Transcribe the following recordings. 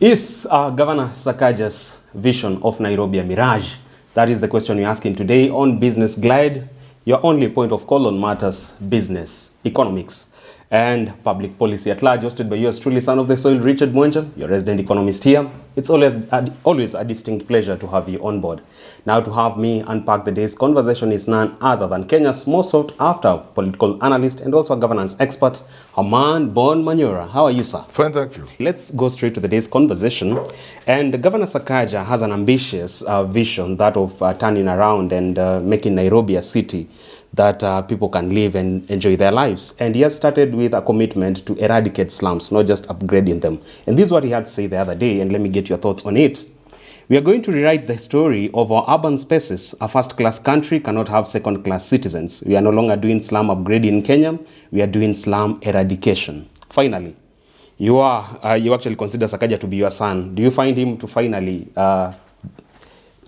Is Governor Sakaja's vision of Nairobi a mirage? That is the question we're asking today on Business Glide, your only point of call on matters business, economics, and public policy at large, hosted by yours truly, son of the soil, Richard Mwenja, your resident economist here. It's always a distinct pleasure to have you on board. Now, to have me unpack the day's conversation is none other than Kenya's most sought after political analyst and also a governance expert, Herman Manyora. How are you, sir? Fine, thank you. Let's go straight to today's conversation. And Governor Sakaja has an ambitious vision, that of turning around and making Nairobi a city that people can live and enjoy their lives. And he has started with a commitment to eradicate slums, not just upgrading them. And this is what he had to say the other day, and let me get your thoughts on it. We are going to rewrite the story of our urban spaces. A first-class country cannot have second-class citizens. We are no longer doing slum upgrading in Kenya. We are doing slum eradication. Finally, you actually consider Sakaja to be your son. Do you find him to finally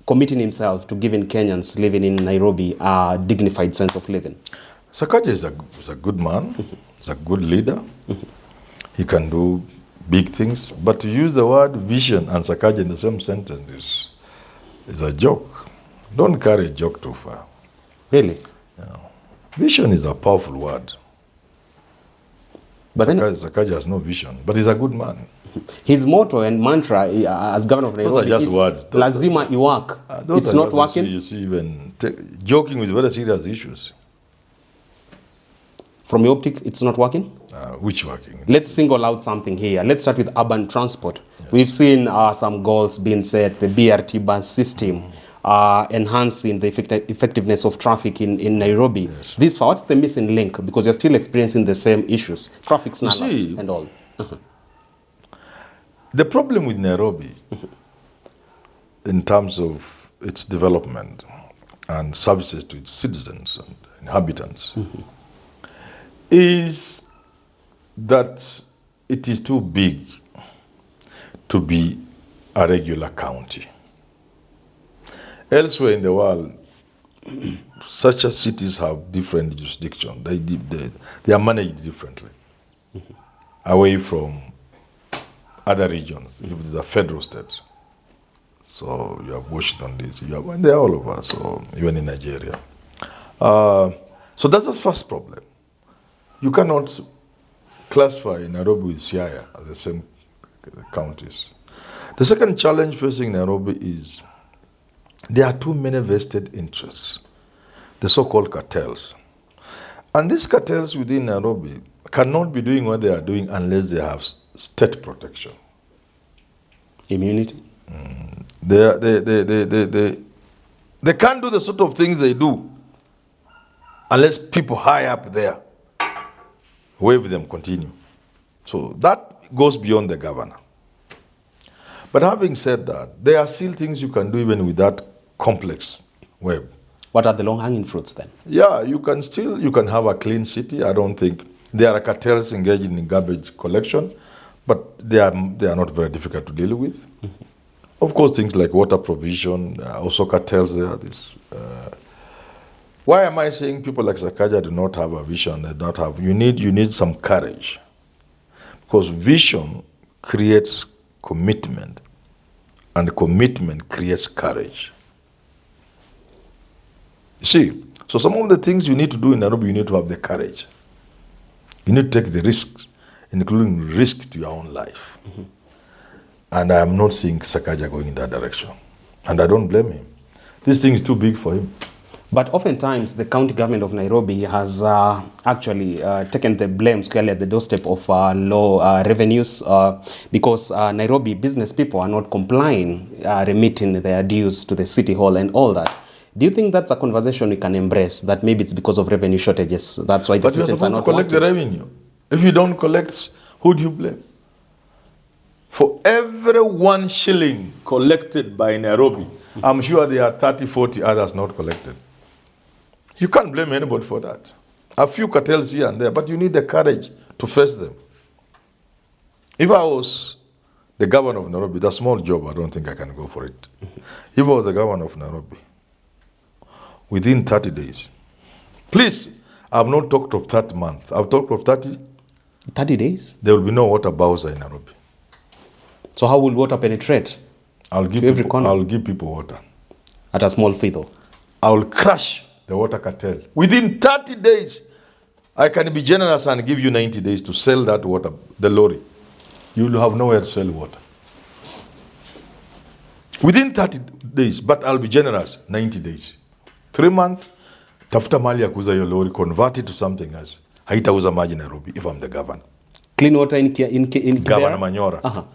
committing himself to giving Kenyans living in Nairobi a dignified sense of living? Sakaja is a good man. He's a good leader. He can do big things, but to use the word vision and Sakaja in the same sentence is a joke. Don't carry a joke too far. Really? Yeah. Vision is a powerful word. But Sakaja has no vision, but he's a good man. His motto and mantra as governor of Nairobi those are just words. Lazima iwak. It's not working. You see, even joking with very serious issues. From your optic, it's not working? Which working? Let's single out something here. Let's start with urban transport. Yes. We've seen some goals being set, the BRT bus system, enhancing the effectiveness of traffic in Nairobi. Yes. This far, what's the missing link? Because you're still experiencing the same issues, traffic snarls and all. The problem with Nairobi, in terms of its development and services to its citizens and inhabitants, is that it is too big to be a regular county. Elsewhere in the world, such as cities have different jurisdiction. They are managed differently, away from other regions. If it is a federal state, so you have Washington DC, and they are all over. So even in Nigeria, so that's the first problem. You cannot classify Nairobi with Siaya as the same counties. The second challenge facing Nairobi is there are too many vested interests, the so-called cartels. And these cartels within Nairobi cannot be doing what they are doing unless they have state protection. Immunity? They can't do the sort of things they do unless people high up there wave them continue. So that goes beyond the governor. But having said that, there are still things you can do even with that complex web. What are the low-hanging fruits then? Yeah, you can have a clean city. I don't think there are cartels engaged in garbage collection, but they are not very difficult to deal with. Of course, things like water provision, also cartels there. Why am I saying people like Sakaja do not have a vision? They don't have. You need some courage, because vision creates commitment, and commitment creates courage. You see, so some of the things you need to do in Nairobi, you need to have the courage. You need to take the risks, including risk to your own life. And I am not seeing Sakaja going in that direction, and I don't blame him. This thing is too big for him. But oftentimes, the county government of Nairobi has actually taken the blame squarely at the doorstep of low revenues because Nairobi business people are not complying, remitting their dues to the city hall and all that. Do you think that's a conversation we can embrace, that maybe it's because of revenue shortages? That's why the systems are not working? But you're supposed to collect the revenue. If you don't collect, who do you blame? For every 1 shilling collected by Nairobi, I'm sure there are 30, 40 others not collected. You can't blame anybody for that. A few cartels here and there, but you need the courage to face them. If I was the governor of Nairobi, it's a small job, I don't think I can go for it. If I was the governor of Nairobi, within 30 days, please, I've not talked of 30 months, I've talked of 30 days? There will be no water bowser in Nairobi. So how will water penetrate I'll give to every people, corner I'll give people water. at a small fee though? I'll crush the water cartel. Within 30 days, I can be generous and give you 90 days to sell that water, the lorry. You'll have nowhere to sell water. Within 30 days, but I'll be generous, 90 days. 3 months, tafuta mali ya kuuza hiyo lorry, convert it to something else. Haitauza maji Nairobi if I'm the governor. Clean water in Kibera? Governor Manyora.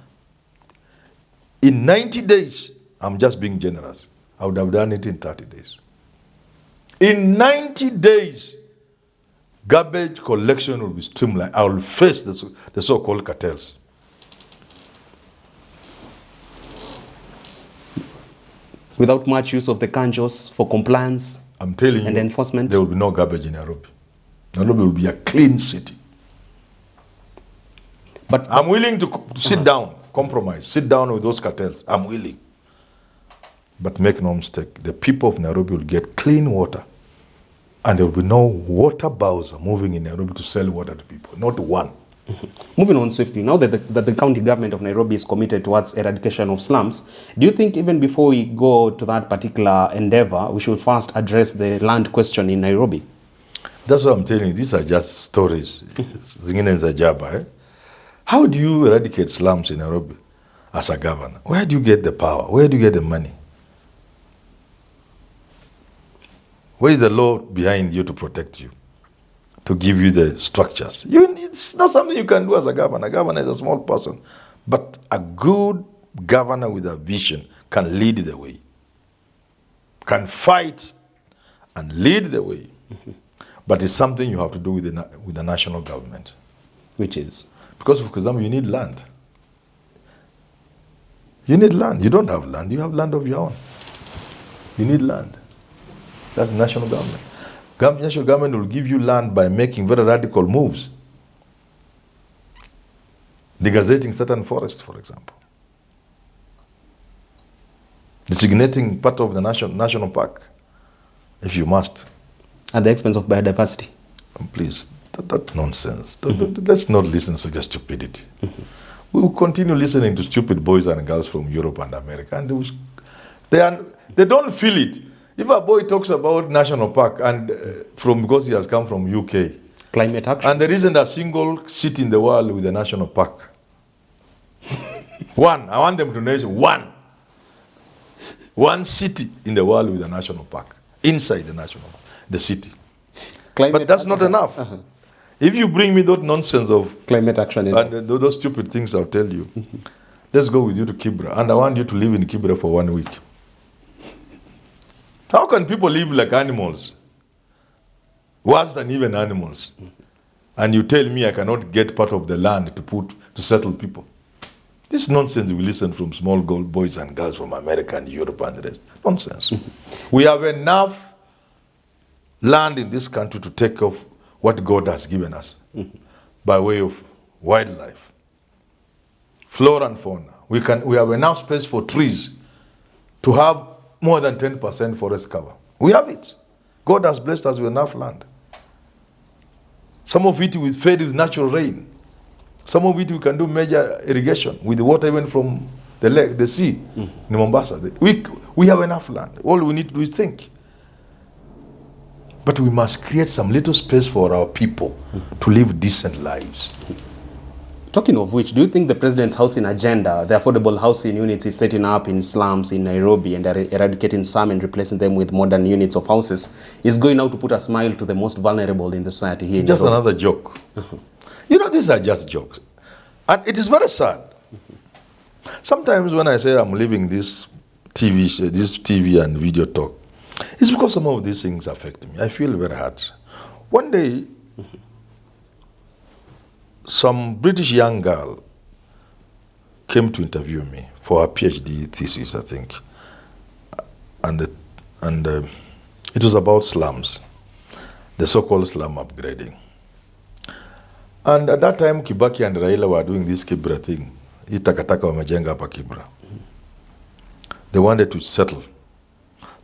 In 90 days, I'm just being generous. I would have done it in 30 days. In 90 days, garbage collection will be streamlined. I will face the so-called cartels. Without much use of the kanjos for compliance I'm telling and you, enforcement? there will be no garbage in Nairobi. Nairobi will be a clean city. But I'm willing to sit down, compromise, sit down with those cartels. I'm willing. But make no mistake, the people of Nairobi will get clean water. And there will be no water bowser moving in Nairobi to sell water to people. Not one. moving on swiftly, now that the county government of Nairobi is committed towards eradication of slums, do you think even before we go to that particular endeavor, we should first address the land question in Nairobi? That's what I'm telling you. These are just stories. Zingine za jaba, eh? How do you eradicate slums in Nairobi as a governor? Where do you get the power? Where do you get the money? Where is the law behind you to protect you? To give you the structures? It's not something you can do as a governor. A governor is a small person. But a good governor with a vision can lead the way. Can fight and lead the way. But it's something you have to do with the national government. Which is? Because, for example, you need land. You need land. You don't have land. You have land of your own. You need land. That's the national government. National government will give you land by making very radical moves. Degazetting certain forests, for example. Designating part of the national park, if you must. At the expense of biodiversity? Please, that nonsense. Let's not listen to such a stupidity. We will continue listening to stupid boys and girls from Europe and America, and they don't feel it. If a boy talks about national park and because he has come from UK, Climate action? and there isn't a single city in the world with a national park. One. I want them to name one. One city in the world with a national park. Inside the city. But that's not enough. If you bring me that nonsense of climate action and those stupid things, I'll tell you. Let's go with you to Kibra, and I want you to live in Kibra for 1 week. How can people live like animals? Worse than even animals. And you tell me I cannot get part of the land to settle people. This nonsense we listen from small boys and girls from America and Europe and the rest. Nonsense. We have enough land in this country to take off what God has given us by way of wildlife, flora and fauna. We have enough space for trees to have more than 10% forest cover. We have it. God has blessed us with enough land. Some of it we fed with natural rain. Some of it we can do major irrigation with the water even from the lake, the sea in Mombasa. We have enough land. All we need to do is think. But we must create some little space for our people to live decent lives. Talking of which, do you think the president's housing agenda, the affordable housing units is setting up in slums in Nairobi and eradicating some and replacing them with modern units of houses, is going now to put a smile to the most vulnerable in the society here in Just Nairobi? another joke. You know, these are just jokes. And it is very sad. Sometimes when I say I'm leaving this TV and video talk, it's because some of these things affect me. I feel very hard. One day, some British young girl came to interview me for her PhD thesis, I think. And it was about slums, the so-called slum upgrading. And at that time, Kibaki and Raila were doing this Kibra thing. Itakataka wamejenga hapa Kibra. They wanted to settle.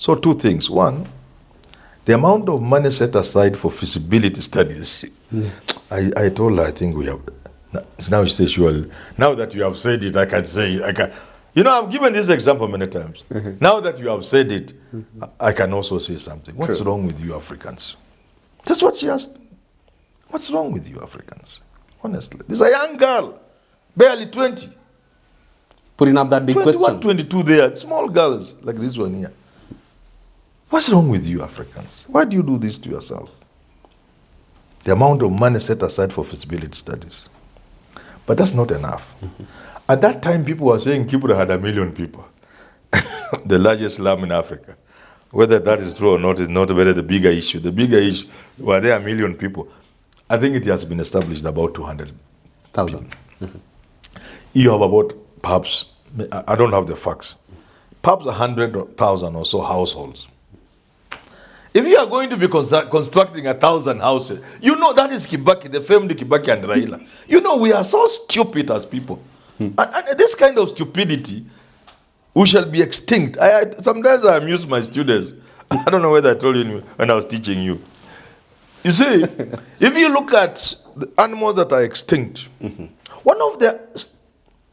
So 2 things. One, the amount of money set aside for feasibility studies. I told her, I think we have Now you say, surely. Now that you have said it, I can say it. You know, I've given this example many times. Now that you have said it, I can also say something. What's wrong with you Africans? That's what she asked. What's wrong with you Africans? Honestly. This is a young girl, barely 20. Putting up that big 21, question. 22 there, small girls like this one here. What's wrong with you Africans? Why do you do this to yourself? The amount of money set aside for feasibility studies. But that's not enough. At that time, people were saying Kibra had 1 million people. The largest slum in Africa. Whether that is true or not is not very the bigger issue. The bigger issue, were there 1 million people? I think it has been established about 200,000. You have about, perhaps, I don't have the facts, perhaps 100,000 or so households. If you are going to be constructing 1,000 houses, you know that is Kibaki, the famed Kibaki and Raila. You know, we are so stupid as people. And this kind of stupidity, we shall be extinct. Sometimes I amuse my students. I don't know whether I told you when I was teaching you. You see, if you look at the animals that are extinct, one of the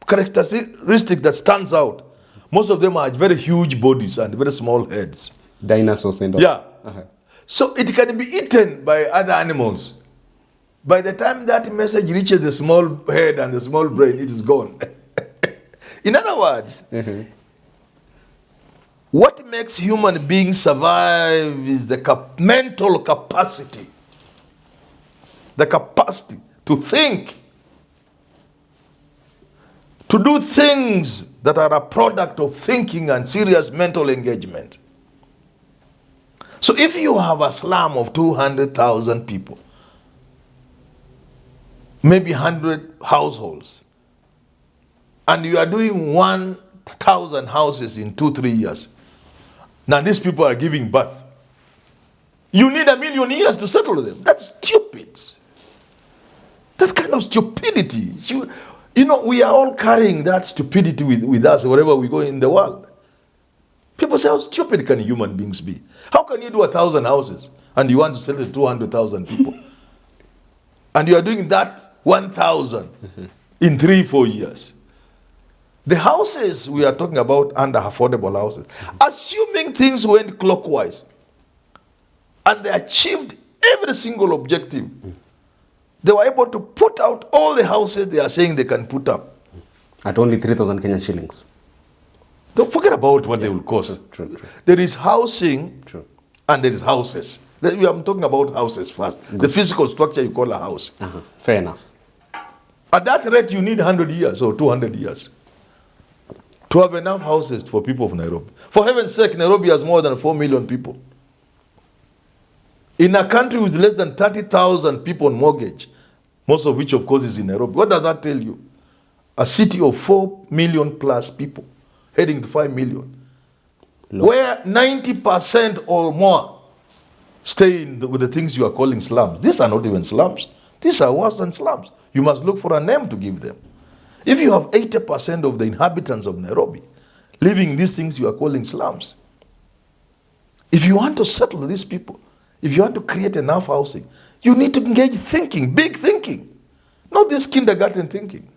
characteristics that stands out, most of them are very huge bodies and very small heads. Dinosaurs and all. Yeah. So it can be eaten by other animals. By the time that message reaches the small head and the small brain, it is gone. In other words, what makes human beings survive is the mental capacity. The capacity to think. To do things that are a product of thinking and serious mental engagement. So if you have a slum of 200,000 people, maybe 100 households, and you are doing 1,000 houses in 2-3 years, now these people are giving birth. You need 1 million years to settle them. That's stupid. That kind of stupidity. You know, we are all carrying that stupidity with us wherever we go in the world. People say, how stupid can human beings be? How can you do 1,000 houses and you want to settle 200,000 people? And you are doing that 1,000 in 3-4 years. The houses we are talking about under affordable houses, assuming things went clockwise and they achieved every single objective, they were able to put out all the houses they are saying they can put up. At only 3,000 Kenyan shillings. Don't forget about what they will cost. True. There is housing and there is houses. I'm talking about houses first. Good. The physical structure you call a house. Fair enough. At that rate, you need 100 years or 200 years to have enough houses for people of Nairobi. For heaven's sake, Nairobi has more than 4 million people. In a country with less than 30,000 people on mortgage, most of which, of course, is in Nairobi. What does that tell you? A city of 4 million plus people, heading to 5 million, where 90% or more stay with the things you are calling slums. These are not even slums. These are worse than slums. You must look for a name to give them. If you have 80% of the inhabitants of Nairobi living in these things you are calling slums, if you want to settle these people, if you want to create enough housing, you need to engage thinking, big thinking, not this kindergarten thinking.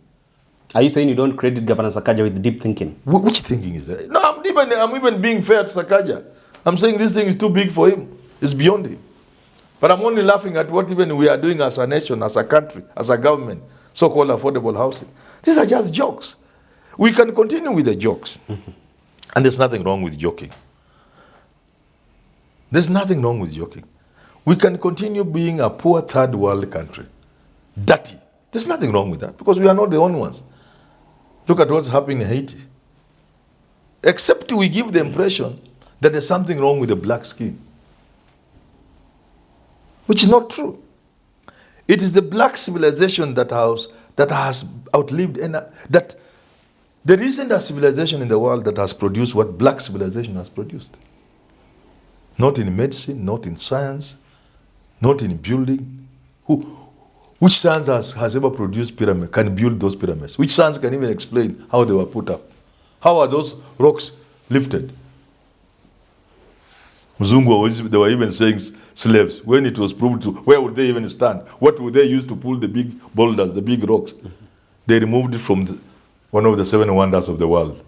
Are you saying you don't credit Governor Sakaja with deep thinking? Which thinking is that? No, I'm even being fair to Sakaja. I'm saying this thing is too big for him. It's beyond him. But I'm only laughing at what even we are doing as a nation, as a country, as a government, so-called affordable housing. These are just jokes. We can continue with the jokes. And there's nothing wrong with joking. There's nothing wrong with joking. We can continue being a poor third world country. Dirty. There's nothing wrong with that because we are not the only ones. Look at what's happening in Haiti. Except we give the impression that there's something wrong with the black skin, which is not true. It is the black civilization that has outlived, that there isn't a civilization in the world that has produced what black civilization has produced. Not in medicine, not in science, not in building. Which science has ever produced pyramids, can build those pyramids? Which science can even explain how they were put up? How are those rocks lifted? Mzungu, they were even saying slaves, when it was proved to, where would they even stand? What would they use to pull the big boulders, the big rocks? They removed it from one of the 7 wonders of the world.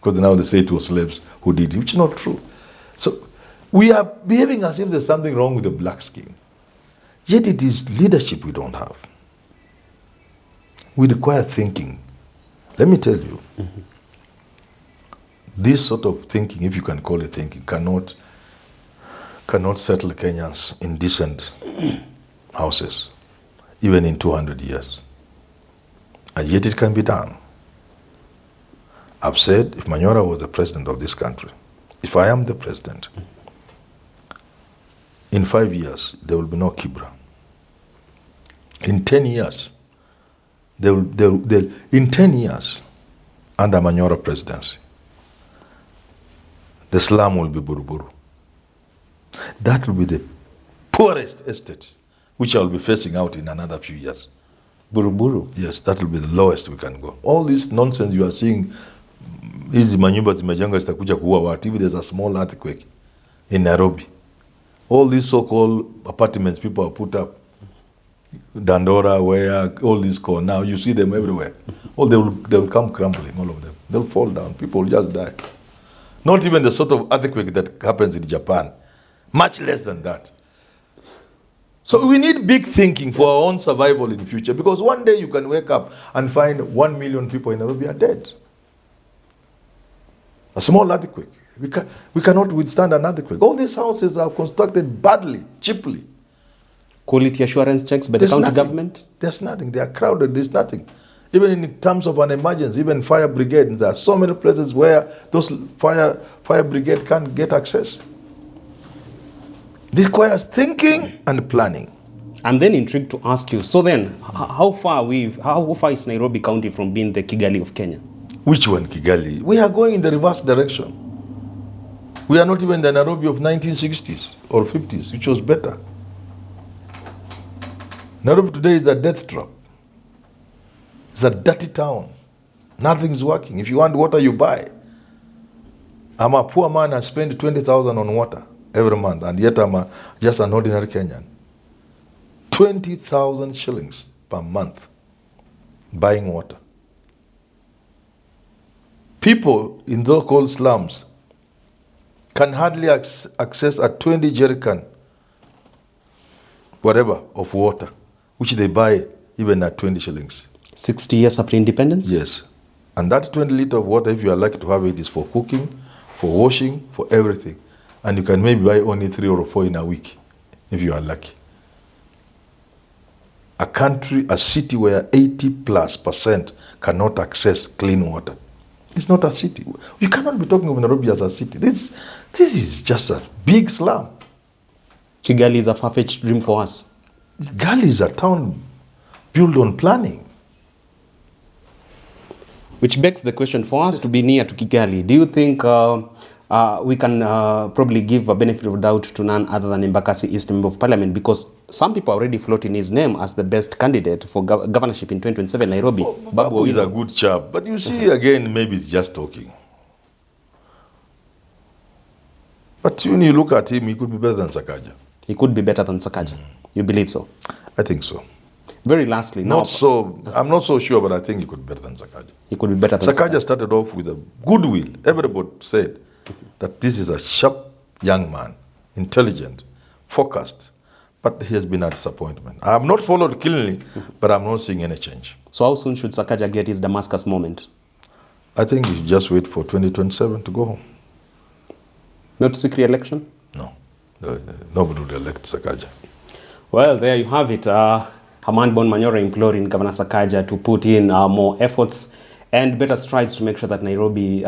Because now they say it was slaves who did it, which is not true. So we are behaving as if there's something wrong with the black skin. Yet it is leadership we don't have. We require thinking. Let me tell you, this sort of thinking, if you can call it thinking, cannot settle Kenyans in decent houses, even in 200 years. And yet it can be done. I've said, if Manyora was the president of this country, if I am the president, in 5 years, there will be no Kibra. In 10 years, in 10 years, under Manyora presidency, the slum will be Buruburu. That will be the poorest estate, which I will be facing out in another few years. Buruburu? Yes, that will be the lowest we can go. All this nonsense you are seeing, hizi manyumba zimejengwa zitakuja kuua watu. If there's a small earthquake in Nairobi, all these so-called apartments people have put up, Dandora, where all these go now, you see them everywhere. They will come crumbling, all of them. They'll fall down. People will just die. Not even the sort of earthquake that happens in Japan. Much less than that. So we need big thinking for our own survival in the future, because one day you can wake up and find 1 million people in Nairobi are dead. A small earthquake. We cannot withstand an earthquake. All these houses are constructed badly, cheaply. Quality assurance checks by the county government? There's nothing. They are crowded. There's nothing. Even in terms of an emergency, even fire brigade, there are so many places where those fire brigade can't get access. This requires thinking and planning. I'm then intrigued to ask you, so then, how far is Nairobi County from being the Kigali of Kenya? Which one, Kigali? We are going in the reverse direction. We are not even the Nairobi of 1960s or 50s, which was better. Nairobi today is a death trap. It's a dirty town. Nothing's working. If you want water, you buy. I'm a poor man and spend 20,000 on water every month, and yet I'm just an ordinary Kenyan. 20,000 shillings per month buying water. People in those called slums can hardly access a 20 jerrycan, whatever, of water, which they buy even at 20 shillings. 60 years after independence? Yes. And that 20 liters of water, if you are lucky to have it, is for cooking, for washing, for everything. And you can maybe buy only 3 or 4 in a week, if you are lucky. A city where 80+% cannot access clean water. It's not a city. You cannot be talking of Nairobi as a city. This is just a big slum. Kigali is a far-fetched dream for us. Kigali is a town built on planning. Which begs the question, for us to be near to Kigali, do you think we can probably give a benefit of doubt to none other than Embakasi East Member of Parliament, because some people are already floating his name as the best candidate for governorship in 2027 Nairobi. Babu is a good chap, but you see, again, maybe it's just talking. But when you look at him, he could be better than Sakaja. He could be better than Sakaja. You believe so? I think so. Very lastly, I'm not so sure, but I think he could be better than Sakaja. He could be better than Sakaja started off with a goodwill. Everybody said that this is a sharp young man, intelligent, focused, but he has been a disappointment. I have not followed keenly, but I'm not seeing any change. So how soon should Sakaja get his Damascus moment? I think we should just wait for 2027 to go home. Not to seek re-election? No. Nobody will elect Sakaja. Well, there you have it. Herman Manyora imploring Governor Sakaja to put in more efforts and better strides to make sure that Nairobi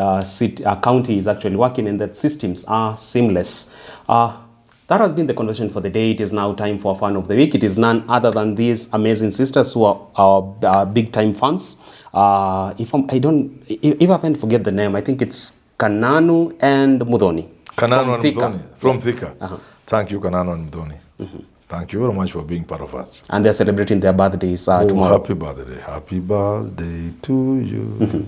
county is actually working and that systems are seamless. That has been the conversation for the day. It is now time for Fan of the Week. It is none other than these amazing sisters who are our big-time fans. If I can't forget the name, I think it's Kananu and Mudhoni. Kananu and Mudhoni from Thika. Thank you, Kananu and Mudhoni. Thank you very much for being part of us. And they're celebrating their birthdays tomorrow. Happy birthday. Happy birthday to you.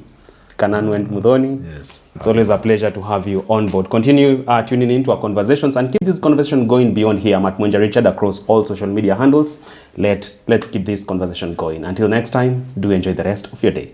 Kananu and Mudhoni. Yes. It's always a pleasure to have you on board. Continue tuning into our conversations and keep this conversation going beyond here. I'm at Mwenja Richard across all social media handles. Let's keep this conversation going. Until next time, do enjoy the rest of your day.